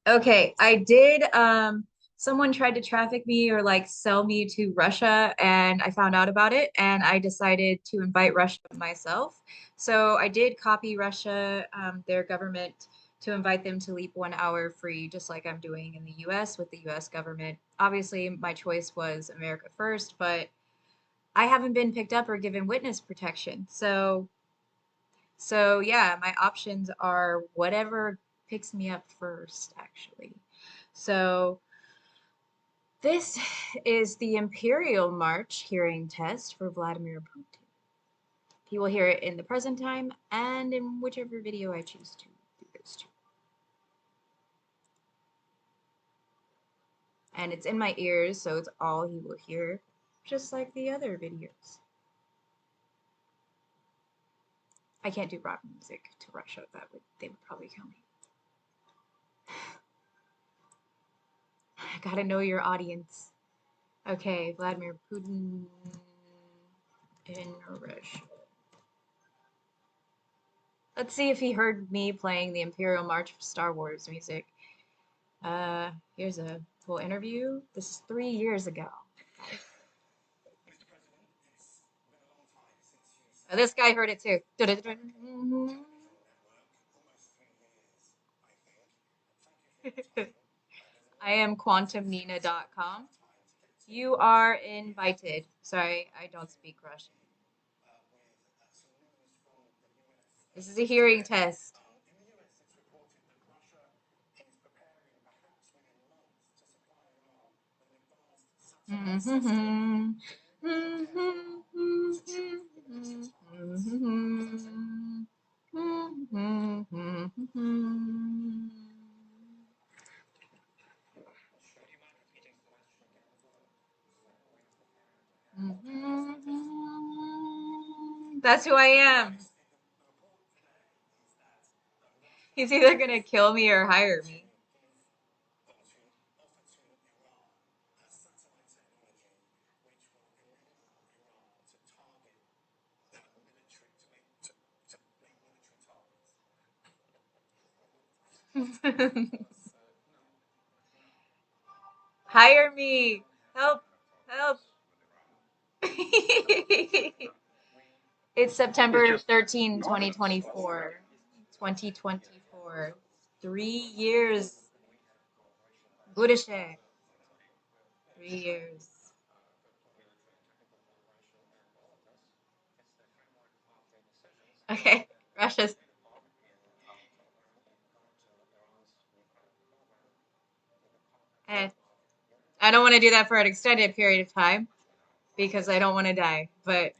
Okay, I did someone tried to traffic me or like sell me to Russia and I found out about it and I decided to invite Russia myself. So I did copy Russia, their government to invite them to leap 1 hour free, just like I'm doing in the US with the US government. Obviously, my choice was America first, but I haven't been picked up or given witness protection. So yeah, my options are whatever picks me up first, actually. So this is the Imperial March hearing test for Vladimir Putin. He will hear it in the present time and in whichever video I choose to do this to. And it's in my ears, so it's all he will hear, just like the other videos. I can't do rock music to Russia. They would probably kill me. I gotta know your audience. Okay, Vladimir Putin in Russia. Let's see if he heard me playing the Imperial March of Star Wars music. Here's a full interview. This is 3 years ago. Oh, this guy heard it too. I am quantumnina.com. You are invited. Sorry, I don't speak Russian. This is a hearing test. That's who I am. He's either gonna kill me or hire me. Hire me. Help. Help. It's September 13, 2024. 2024. 3 years. Budapest. 3 years. Okay. Russia's. Eh. I don't want to do that for an extended period of time because I don't want to die. But